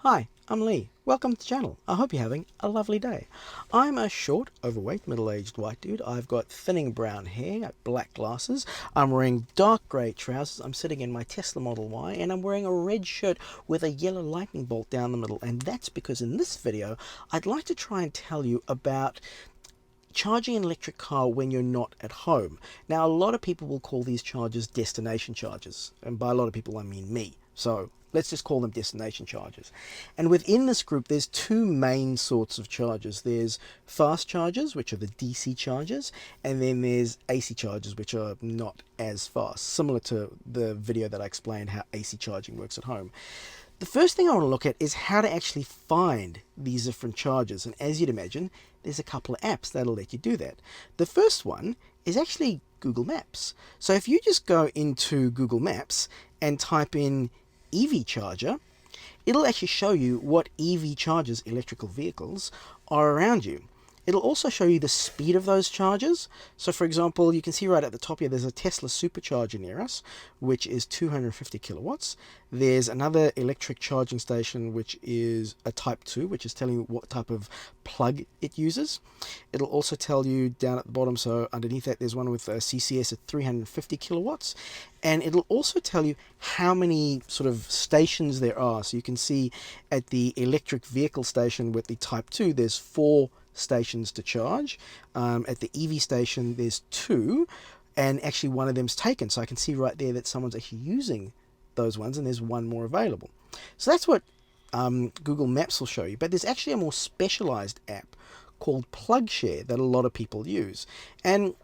Hi, I'm Lee. Welcome to the channel. I hope you're having a lovely day. I'm a short, overweight, middle-aged white dude. I've got thinning brown hair, black glasses. I'm wearing dark grey trousers. I'm sitting in my Tesla Model Y, and I'm wearing a red shirt with a yellow lightning bolt down the middle. And that's because in this video, I'd like to try and tell you about charging an electric car when you're not at home. Now, a lot of people will call these chargers destination chargers, and by a lot of people I mean me. So let's just call them destination chargers. And within this group, there's two main sorts of chargers. There's fast chargers, which are the DC chargers, and then there's AC chargers, which are not as fast, similar to the video that I explained how AC charging works at home. The first thing I want to look at is how to actually find these different chargers. And as you'd imagine, there's a couple of apps that'll let you do that. The first one is actually Google Maps. So if you just go into Google Maps and type in EV charger, it'll actually show you what EV chargers, electrical vehicles, are around you. It'll also show you the speed of those chargers. So for example, you can see right at the top here, there's a Tesla Supercharger near us, which is 250 kilowatts. There's another electric charging station, which is a Type 2, which is telling you what type of plug it uses. It'll also tell you down at the bottom, so underneath that, there's one with a CCS at 350 kilowatts. And it'll also tell you how many sort of stations there are. So you can see at the electric vehicle station with the Type 2, there's 4 stations to charge. At the EV station, there's 2, and actually one of them's taken. So I can see right there that someone's actually using those ones, and there's one more available. So that's what Google Maps will show you. But there's actually a more specialized app called PlugShare that a lot of people use. And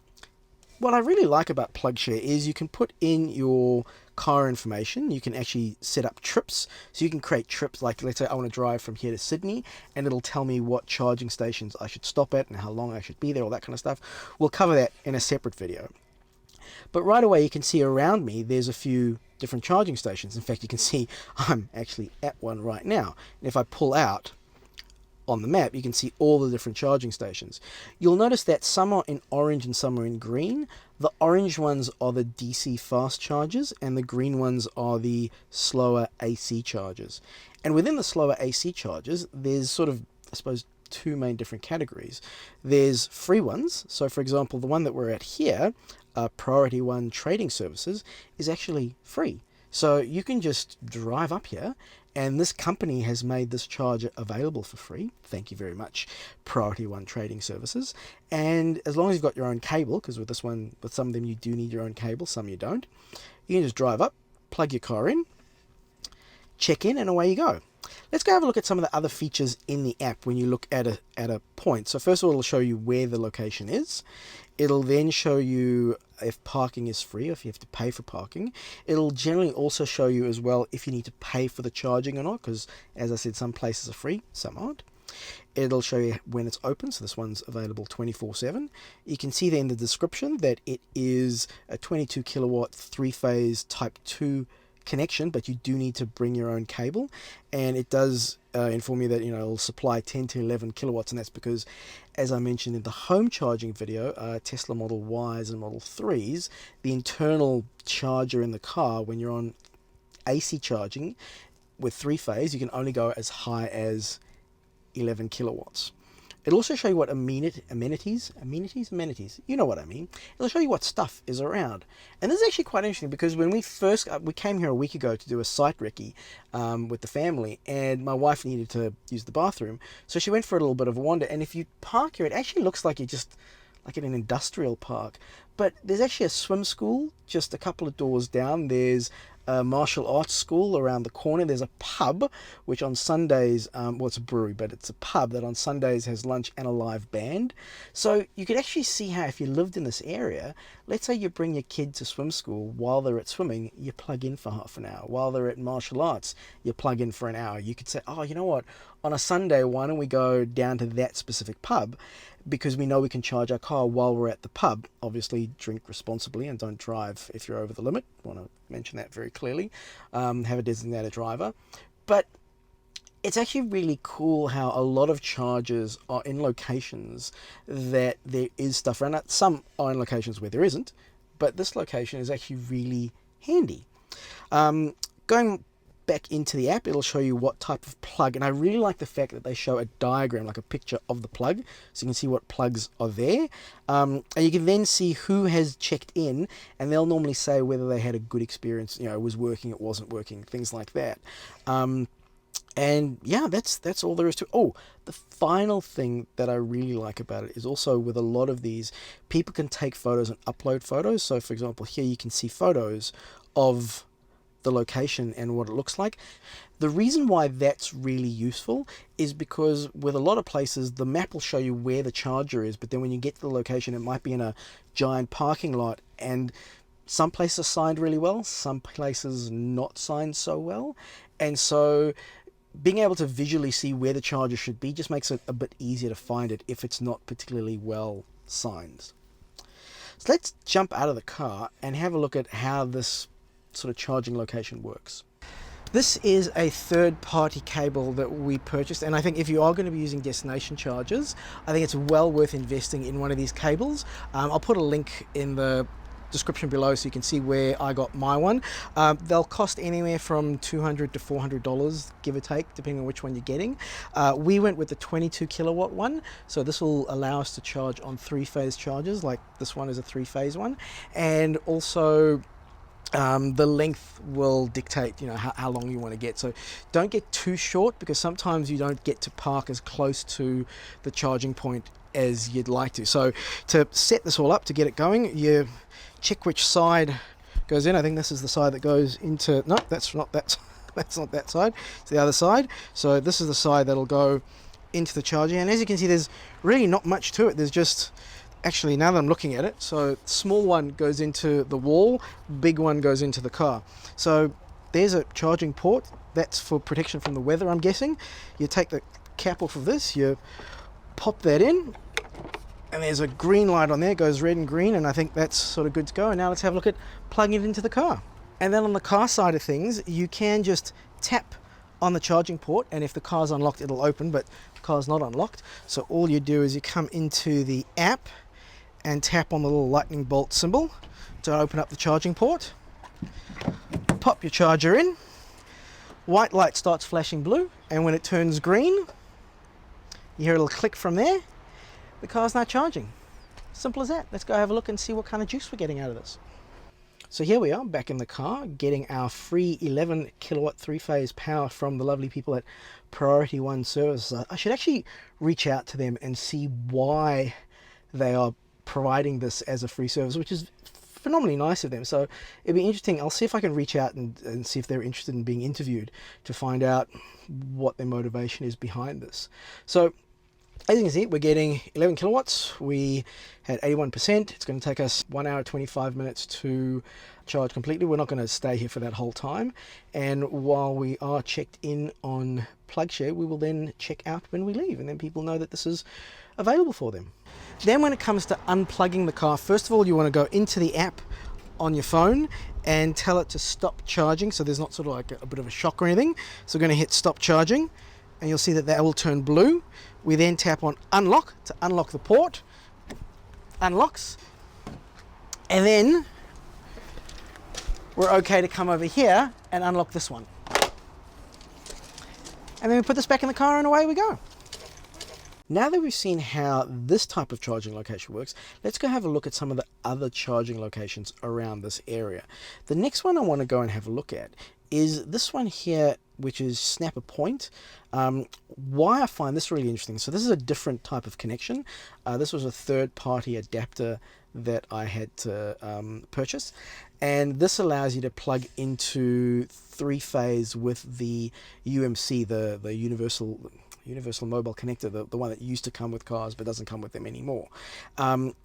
what I really like about PlugShare is you can put in your car information. You can actually set up trips. So you can create trips, like let's say I want to drive from here to Sydney, and it'll tell me what charging stations I should stop at and how long I should be there, all that kind of stuff. We'll cover that in a separate video. But right away you can see around me there's a few different charging stations. In fact, you can see I'm actually at one right now. And if I pull out on the map, you can see all the different charging stations. You'll notice that some are in orange and some are in green. The orange ones are the DC fast chargers, and the green ones are the slower AC chargers. And within the slower AC chargers, there's sort of, I suppose, two main different categories. There's free ones. So for example, the one that we're at here, Priority One Trading Services, is actually free. So you can just drive up here, and this company has made this charger available for free. Thank you very much, Priority One Trading Services. And as long as you've got your own cable, because with this one, with some of them you do need your own cable, some you don't, you can just drive up, plug your car in, check in, and away you go. Let's go have a look at some of the other features in the app when you look at a point. So first of all, it'll show you where the location is. It'll then show you if parking is free or if you have to pay for parking. It'll generally also show you as well if you need to pay for the charging or not, because as I said, some places are free, some aren't. It'll show you when it's open, so this one's available 24/7. You can see there in the description that it is a 22 kilowatt 3-phase Type 2 connection, but you do need to bring your own cable, and it does inform you that it'll supply 10 to 11 kilowatts, and that's because, as I mentioned in the home charging video, Tesla Model Ys and Model 3s, the internal charger in the car, when you're on AC charging with 3-phase, you can only go as high as 11 kilowatts. It'll also show you what amenities, you know what I mean. It'll show you what stuff is around. And this is actually quite interesting, because when we came here a week ago to do a site recce with the family, and my wife needed to use the bathroom, so she went for a little bit of a wander. And if you park here, it actually looks like you're just like in an industrial park. But there's actually a swim school just a couple of doors down. There's a martial arts school around the corner. There's a pub, which on Sundays, well, it's a brewery, but it's a pub that on Sundays has lunch and a live band. So you could actually see how, if you lived in this area, let's say you bring your kid to swim school, while they're at swimming, you plug in for half an hour. While they're at martial arts, you plug in for an hour. You could say, oh, you know what, on a Sunday, why don't we go down to that specific pub, because we know we can charge our car while we're at the pub. Obviously, drink responsibly and don't drive if you're over the limit. I want to mention that very clearly. Have a designated driver. But it's actually really cool how a lot of chargers are in locations that there is stuff around. Some are in locations where there isn't, but this location is actually really handy. Going back into the app, it'll show you what type of plug. And I really like the fact that they show a diagram, like a picture of the plug, so you can see what plugs are there. And you can then see who has checked in, and they'll normally say whether they had a good experience, you know, it was working, it wasn't working, things like that. And yeah, that's all there is to it. Oh, the final thing that I really like about it is also with a lot of these, people can take photos and upload photos. So for example, here you can see photos of the location and what it looks like. The reason why that's really useful is because with a lot of places, the map will show you where the charger is, but then when you get to the location, it might be in a giant parking lot, and some places are signed really well, some places not signed so well. And so being able to visually see where the charger should be just makes it a bit easier to find it if it's not particularly well signed. So let's jump out of the car and have a look at how this sort of charging location works. This is a third-party cable that we purchased, and I think if you are going to be using destination chargers, I think it's well worth investing in one of these cables. I'll put a link in the description below so you can see where I got my one. They'll cost anywhere from $200 to $400, give or take, depending on which one you're getting. We went with the 22 kilowatt one, so this will allow us to charge on 3-phase chargers, like this one is a 3-phase one, and also the length will dictate, you know, how long you want to get. So don't get too short, because sometimes you don't get to park as close to the charging point as you'd like to. So to set this all up, to get it going, you check which side goes in. I think this is the side that goes into, no, that's not that that's not that side, it's the other side. So this is the side that'll go into the charger, and as you can see, there's really not much to it. There's just, actually, now that I'm looking at it, so small one goes into the wall, big one goes into the car. So there's a charging port, that's for protection from the weather, I'm guessing. You take the cap off of this, you pop that in, and there's a green light on there, it goes red and green, and I think that's sort of good to go. And now let's have a look at plugging it into the car. And then on the car side of things, you can just tap on the charging port, and if the car's unlocked, it'll open, but the car's not unlocked. So all you do is you come into the app and tap on the little lightning bolt symbol to open up the charging port. Pop your charger in, white light starts flashing blue, and when it turns green, you hear a little click from there. The car's now charging. Simple as that. Let's go have a look and see what kind of juice we're getting out of this. So here we are back in the car, getting our free 11 kilowatt 3-phase power from the lovely people at Priority One Services. I should actually reach out to them and see why they are providing this as a free service, which is phenomenally nice of them. So it'd be interesting. I'll see if I can reach out and see if they're interested in being interviewed to find out what their motivation is behind this. So as you can see, we're getting 11 kilowatts. We had 81%. It's going to take us 1 hour 25 minutes to charge completely. We're not going to stay here for that whole time. And while we are checked in on PlugShare, we will then check out when we leave, and then people know that this is available for them. Then when it comes to unplugging the car, first of all, you want to go into the app on your phone and tell it to stop charging, so there's not sort of like a bit of a shock or anything. So we're going to hit stop charging, and you'll see that that will turn blue. We then tap on unlock to unlock the port. Unlocks. And then we're okay to come over here and unlock this one. And then we put this back in the car and away we go. Now that we've seen how this type of charging location works, let's go have a look at some of the other charging locations around this area. The next one I want to go and have a look at is this one here, which is Snap a Point. Why I find this really interesting, so this is a different type of connection. This was a third-party adapter that I had to purchase, and this allows you to plug into 3-phase with the UMC, the universal mobile connector, the one that used to come with cars but doesn't come with them anymore.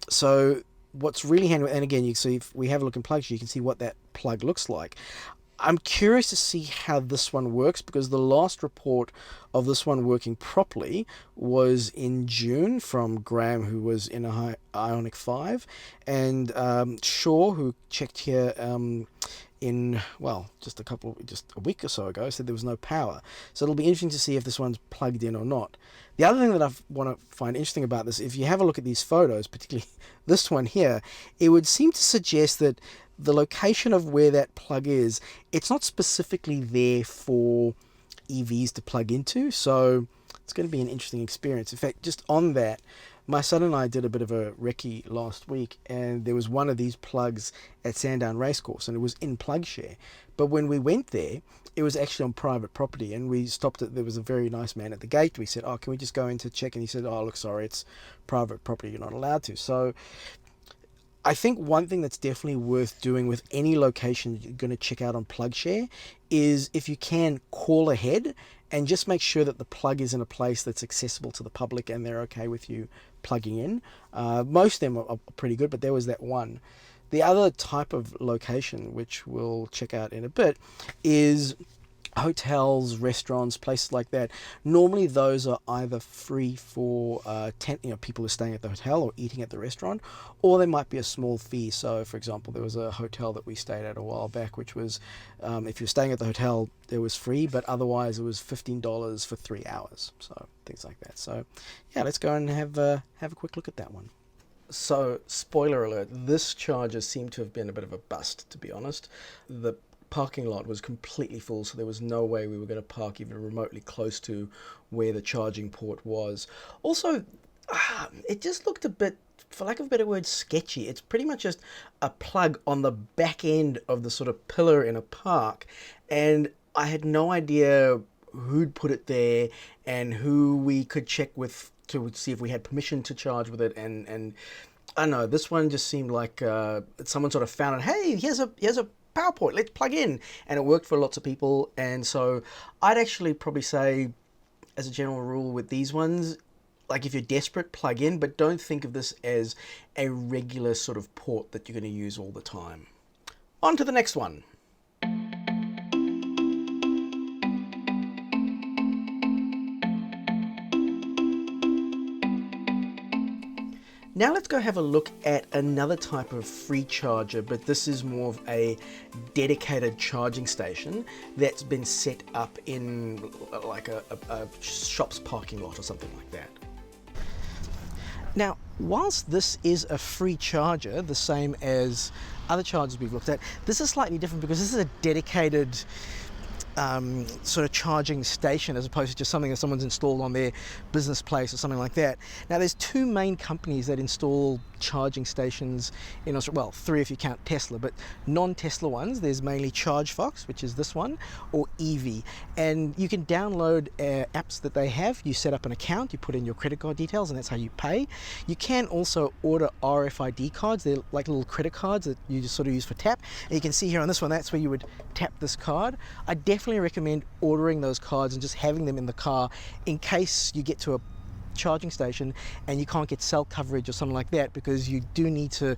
So what's really handy, and again, you see, if we have a look in PlugShare, you can see what that plug looks like. I'm curious to see how this one works, because the last report of this one working properly was in June from Graham, who was in a Ioniq 5, and Shaw, who checked here in, well, just a week or so ago, said there was no power. So it'll be interesting to see if this one's plugged in or not. The other thing that I want to find interesting about this, if you have a look at these photos, particularly this one here, it would seem to suggest that the location of where that plug is, it's not specifically there for EVs to plug into. So it's going to be an interesting experience. In fact, just on that, my son and I did a bit of a recce last week, and there was one of these plugs at Sandown Racecourse, and it was in PlugShare. But when we went there, it was actually on private property, and we stopped it. There was a very nice man at the gate. We said, "Oh, can we just go in to check?" And he said, "Oh, look, sorry, it's private property. You're not allowed to." So I think one thing that's definitely worth doing with any location you're going to check out on PlugShare is, if you can, call ahead and just make sure that the plug is in a place that's accessible to the public and they're okay with you plugging in. Most of them are pretty good, but there was that one. The other type of location, which we'll check out in a bit, is hotels, restaurants, places like that. Normally those are either free for people who are staying at the hotel or eating at the restaurant, or there might be a small fee. So for example, there was a hotel that we stayed at a while back, which was, if you're staying at the hotel, it was free, but otherwise it was $15 for 3 hours. So things like that. So yeah, let's go and have a quick look at that one. So spoiler alert, this charger seemed to have been a bit of a bust, to be honest. The parking lot was completely full, so there was no way we were going to park even remotely close to where the charging port was. Also, it just looked a bit, for lack of a better word, sketchy. It's pretty much just a plug on the back end of the sort of pillar in a park, and I had no idea who'd put it there and who we could check with to see if we had permission to charge with it, and I don't know, this one just seemed like someone sort of found it. Hey, here's a PowerPoint, let's plug in, and it worked for lots of people. And so I'd actually probably say, as a general rule with these ones, like if you're desperate, plug in, but don't think of this as a regular sort of port that you're going to use all the time. On to the next one. Now let's go have a look at another type of free charger, but this is more of a dedicated charging station that's been set up in like a shop's parking lot or something like that. Now, whilst this is a free charger, the same as other chargers we've looked at, this is slightly different because this is a dedicated sort of charging station, as opposed to just something that someone's installed on their business place or something like that. Now there's two main companies that install charging stations in Australia, well, three if you count Tesla, but non-Tesla ones, there's mainly ChargeFox, which is this one, or EV, and you can download apps that they have. You set up an account, you put in your credit card details, and that's how you pay. You can also order RFID cards. They're like little credit cards that you just sort of use for tap, and you can see here on this one, that's where you would tap this card. I definitely recommend ordering those cards and just having them in the car in case you get to a charging station and you can't get cell coverage or something like that, because you do need to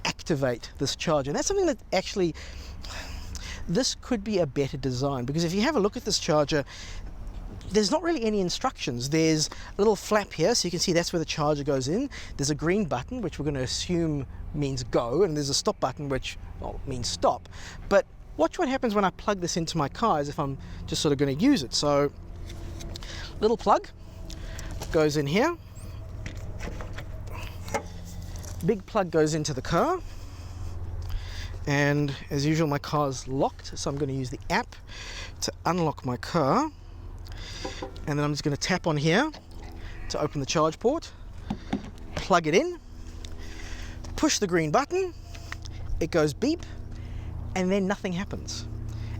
activate this charger. And that's something that actually, this could be a better design, because if you have a look at this charger, there's not really any instructions. There's a little flap here, so you can see that's where the charger goes in. There's a green button, which we're going to assume means go, and there's a stop button, which, well, means stop. But watch what happens when I plug this into my car, as if I'm just sort of going to use it. So, little plug goes in here. Big plug goes into the car. And as usual, my car's locked, so I'm going to use the app to unlock my car. And then I'm just going to tap on here to open the charge port, plug it in, push the green button, it goes beep, and then nothing happens.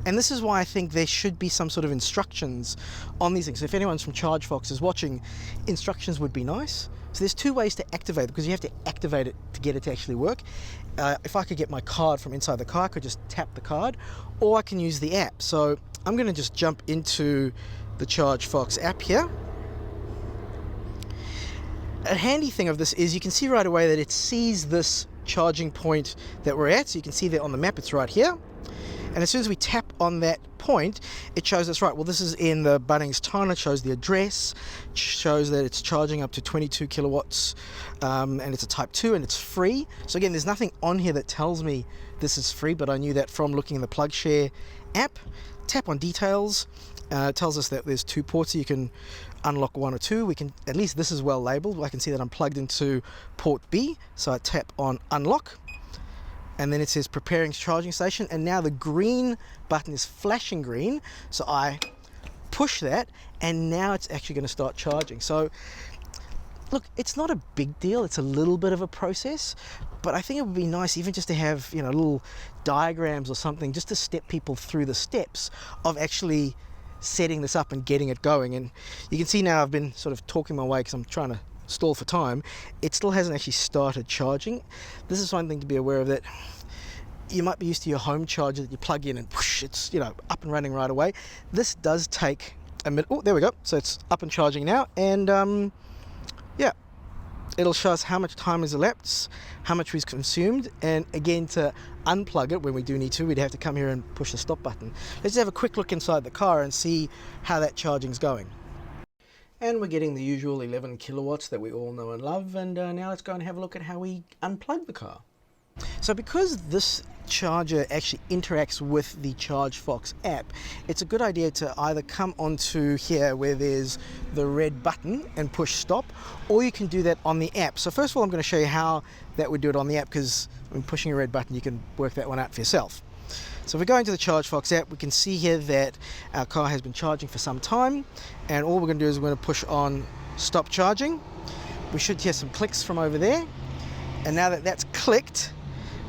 And this is why I think there should be some sort of instructions on these things. If anyone's from ChargeFox is watching, instructions would be nice. So there's two ways to activate it, because you have to activate it to get it to actually work. If I could get my card from inside the car, I could just tap the card, or I can use the app. So I'm going to just jump into the ChargeFox app here. A handy thing of this is you can see right away that it sees this charging point that we're at. So you can see that on the map, it's right here. And as soon as we tap on that point, it shows us, right, well, this is in the Bunnings China, it shows the address, shows that it's charging up to 22 kilowatts, and it's a type 2 and it's free. So again, there's nothing on here that tells me this is free, but I knew that from looking in the PlugShare app. Tap on details, it tells us that there's 2 ports, so you can unlock 1 or 2. We can, at least this is well labeled. I can see that I'm plugged into port B, so I tap on unlock. And then it says preparing charging station, and now the green button is flashing green, so I push that and now it's actually going to start charging. So look, it's not a big deal, it's a little bit of a process, but I think it would be nice even just to have, you know, little diagrams or something just to step people through the steps of actually setting this up and getting it going. And you can see now I've been sort of talking my way because I'm trying to stall for time. It still hasn't actually started charging. This is one thing to be aware of, that you might be used to your home charger that you plug in and whoosh, it's, you know, up and running right away. This does take a minute. Oh, there we go. So it's up and charging now, and yeah, it'll show us how much time has elapsed, how much we've consumed, and again, to unplug it when we do need to, we'd have to come here and push the stop button. Let's have a quick look inside the car and see how that charging's going. And we're getting the usual 11 kilowatts that we all know and love, and now let's go and have a look at how we unplug the car. So because this charger actually interacts with the ChargeFox app, it's a good idea to either come onto here where there's the red button and push stop, or you can do that on the app. So first of all, I'm going to show you how that would do it on the app, because when pushing a red button, you can work that one out for yourself. So if we go into the ChargeFox app, we can see here that our car has been charging for some time, and all we're going to do is we're going to push on stop charging. We should hear some clicks from over there, and now that that's clicked,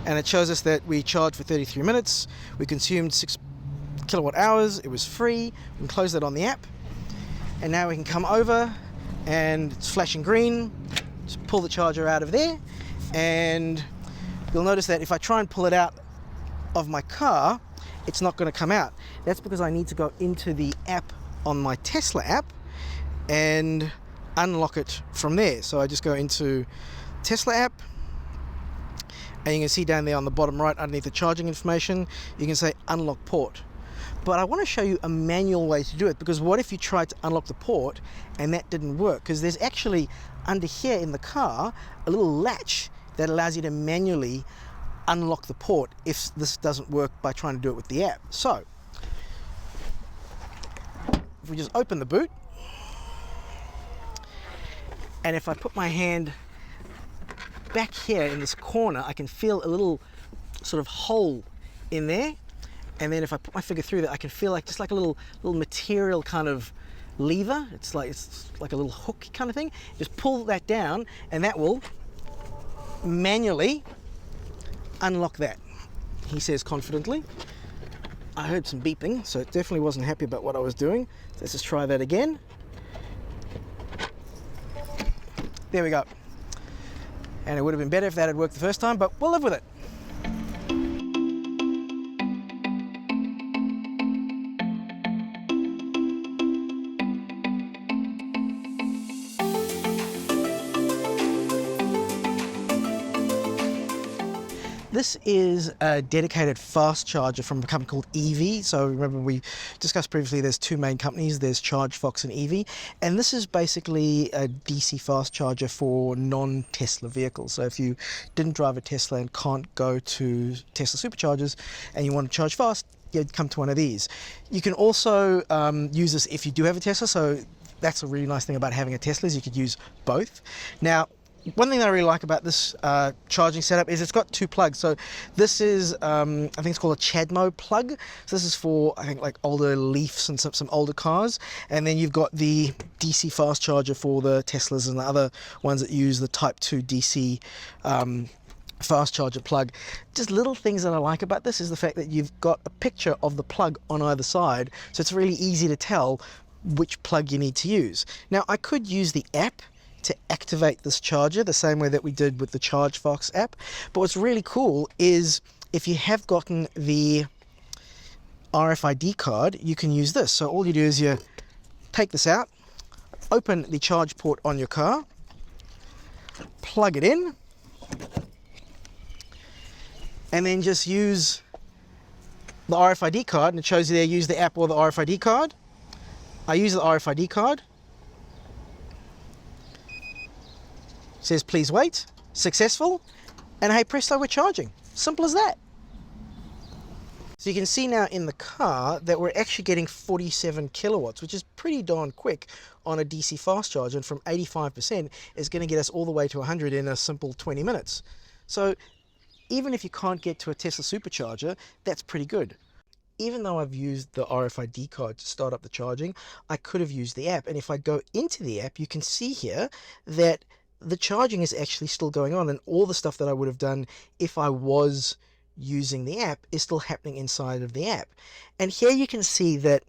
and it shows us that we charged for 33 minutes, we consumed 6 kilowatt hours, it was free. We can close that on the app, and now we can come over and it's flashing green. Just pull the charger out of there, and you'll notice that if I try and pull it out of my car, it's not going to come out. That's because I need to go into the app on my Tesla app and unlock it from there. So I just go into Tesla app, and you can see down there on the bottom right underneath the charging information, you can say unlock port. But I want to show you a manual way to do it, because what if you tried to unlock the port and that didn't work? Because there's actually under here in the car a little latch that allows you to manually unlock the port if this doesn't work by trying to do it with the app. So if we just open the boot, and if I put my hand back here in this corner, I can feel a little sort of hole in there, and then if I put my finger through that, I can feel like just like a little material kind of lever. It's like a little hook kind of thing. Just pull that down, and that will manually unlock that, he says confidently. I heard some beeping, so it definitely wasn't happy about what I was doing. Let's just try that again. There we go. And it would have been better if that had worked the first time, but we'll live with it. This is a dedicated fast charger from a company called EV. So remember, we discussed previously, there's 2 main companies, there's ChargeFox and EV, and this is basically a DC fast charger for non-Tesla vehicles. So if you didn't drive a Tesla and can't go to Tesla Superchargers and you want to charge fast, you'd come to one of these. You can also use this if you do have a Tesla, so that's a really nice thing about having a Tesla, is you could use both. Now, one thing that I really like about this charging setup is it's got 2 plugs. So this is, I think it's called a CHAdeMO plug. So this is for, I think, like older Leafs and some older cars. And then you've got the DC fast charger for the Teslas and the other ones that use the Type 2 DC fast charger plug. Just little things that I like about this is the fact that you've got a picture of the plug on either side. So it's really easy to tell which plug you need to use. Now, I could use the app to activate this charger the same way that we did with the ChargeFox app, but what's really cool is if you have gotten the RFID card, you can use this. So all you do is you take this out, open the charge port on your car, plug it in, and then just use the RFID card, and it shows you there, use the app or the RFID card. I use the RFID card. It says please wait, successful, and hey presto, we're charging. Simple as that. So you can see now in the car that we're actually getting 47 kilowatts, which is pretty darn quick on a DC fast charge, and from 85% is going to get us all the way to 100 in a simple 20 minutes. So even if you can't get to a Tesla Supercharger, that's pretty good. Even though I've used the RFID card to start up the charging, I could have used the app. And if I go into the app, you can see here that the charging is actually still going on, and all the stuff that I would have done if I was using the app is still happening inside of the app. And here you can see that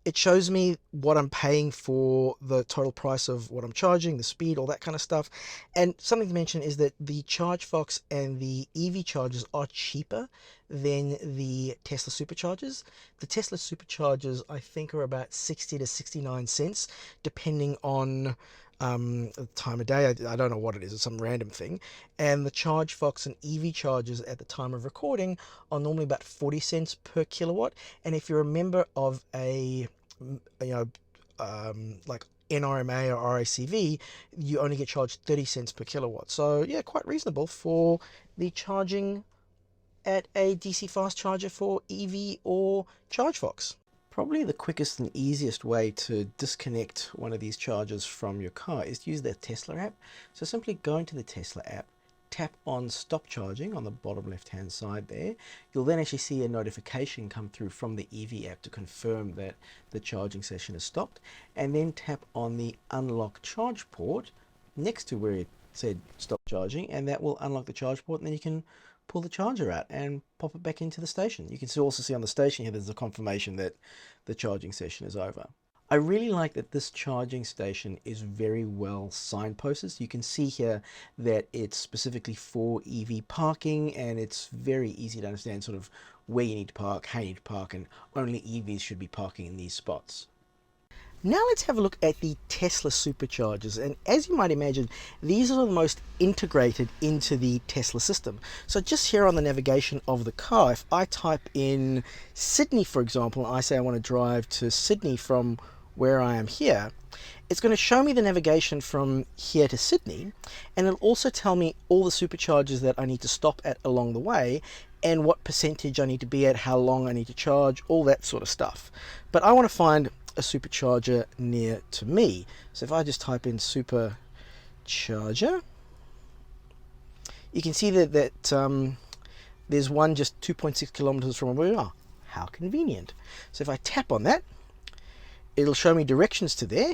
it shows me what I'm paying for the total price of what I'm charging, the speed, all that kind of stuff. And something to mention is that the ChargeFox and the EV chargers are cheaper than the Tesla Superchargers. The Tesla Superchargers, I think, are about 60 to 69 cents, depending on the time of day. I don't know what it is, it's some random thing. And the ChargeFox and EV chargers at the time of recording are normally about 40 cents per kilowatt. And if you're a member of a like NRMA or RACV, you only get charged 30 cents per kilowatt. So yeah, quite reasonable for the charging at a DC fast charger for EV or ChargeFox. Probably the quickest and easiest way to disconnect one of these chargers from your car is to use the Tesla app. So simply go into the Tesla app, tap on stop charging on the bottom left hand side there. You'll then actually see a notification come through from the EV app to confirm that the charging session is stopped, and then tap on the unlock charge port next to where it said stop charging, and that will unlock the charge port, and then you can pull the charger out and pop it back into the station. You can also see on the station here there's a confirmation that the charging session is over. I really like that this charging station is very well signposted. You can see here that it's specifically for EV parking, and it's very easy to understand sort of where you need to park, how you need to park, and only EVs should be parking in these spots. Now let's have a look at the Tesla Superchargers, and as you might imagine, these are the most integrated into the Tesla system. So just here on the navigation of the car, if I type in Sydney, for example, and I say I want to drive to Sydney from where I am here, it's going to show me the navigation from here to Sydney, and it'll also tell me all the superchargers that I need to stop at along the way, and what percentage I need to be at, how long I need to charge, all that sort of stuff. But I want to find a supercharger near to me. So if I just type in Supercharger, you can see that there's one just 2.6 kilometers from where we are. How convenient. So if I tap on that, it'll show me directions to there,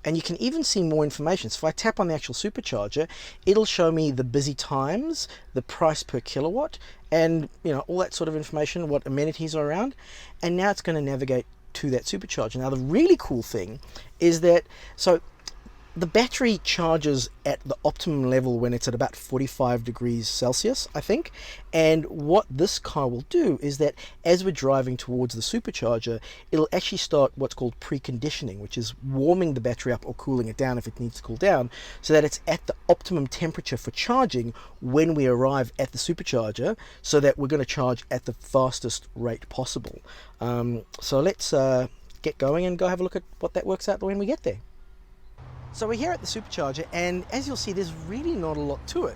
and you can even see more information. So if I tap on the actual supercharger, it'll show me the busy times, the price per kilowatt, and all that sort of information, what amenities are around. And now it's going to navigate to that supercharger. Now the really cool thing is that the battery charges at the optimum level when it's at about 45 degrees Celsius, I think. And what this car will do is that as we're driving towards the supercharger, it'll actually start what's called preconditioning, which is warming the battery up or cooling it down if it needs to cool down, so that it's at the optimum temperature for charging when we arrive at the supercharger, so that we're going to charge at the fastest rate possible. So let's get going and go have a look at what that works out when we get there. So we're here at the supercharger, and as you'll see, there's really not a lot to it.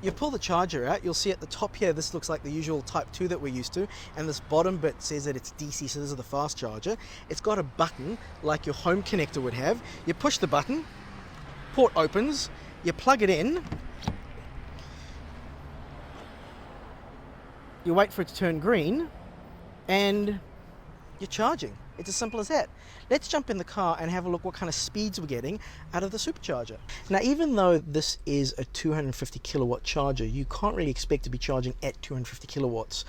You pull the charger out, you'll see at the top here, this looks like the usual Type 2 that we're used to, and this bottom bit says that it's DC, so this is the fast charger. It's got a button like your home connector would have. You push the button, port opens, you plug it in, you wait for it to turn green, and you're charging. It's as simple as that. Let's jump in the car and have a look what kind of speeds we're getting out of the supercharger. Now, even though this is a 250 kilowatt charger, you can't really expect to be charging at 250 kilowatts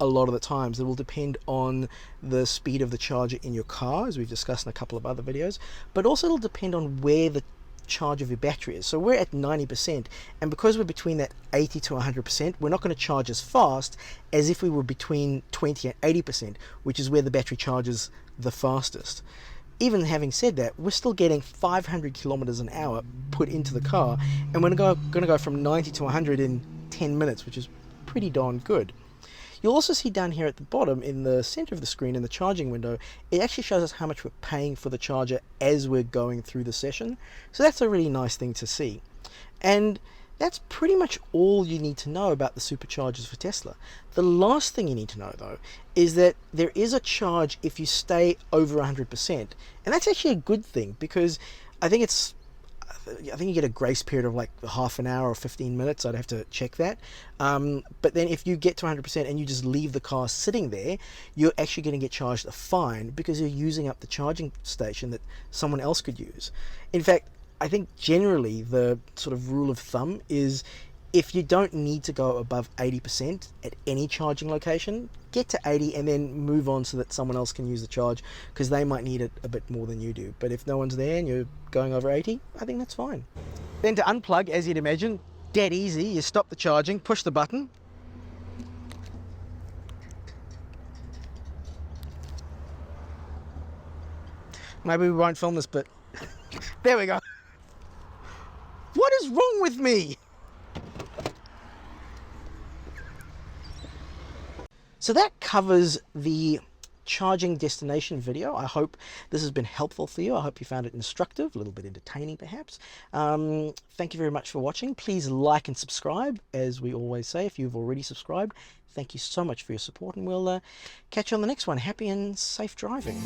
a lot of the times. It will depend on the speed of the charger in your car, as we've discussed in a couple of other videos, but also it'll depend on where the charge of your battery is. So we're at 90%, and because we're between that 80 to 100%, we're not going to charge as fast as if we were between 20 and 80%, which is where the battery charges the fastest. Even having said that, we're still getting 500 kilometers an hour put into the car, and we're going to go from 90 to 100 in 10 minutes, which is pretty darn good. You'll also see down here at the bottom in the center of the screen in the charging window, it actually shows us how much we're paying for the charger as we're going through the session. So that's a really nice thing to see. And that's pretty much all you need to know about the superchargers for Tesla. The last thing you need to know though is that there is a charge if you stay over 100%, and that's actually a good thing, because I think you get a grace period of like half an hour or 15 minutes. I'd have to check that. But then if you get to 100% and you just leave the car sitting there, you're actually going to get charged a fine because you're using up the charging station that someone else could use. In fact, I think generally the sort of rule of thumb is if you don't need to go above 80% at any charging location, get to 80 and then move on so that someone else can use the charge, because they might need it a bit more than you do. But if no one's there and you're going over 80, I think that's fine. Then to unplug, as you'd imagine, dead easy. You stop the charging, push the button. Maybe we won't film this, but there we go. What is wrong with me? So that covers the charging destination video. I hope this has been helpful for you. I hope you found it instructive, a little bit entertaining perhaps. Thank you very much for watching. Please like and subscribe, as we always say. If you've already subscribed, thank you so much for your support, and we'll catch you on the next one. Happy and safe driving.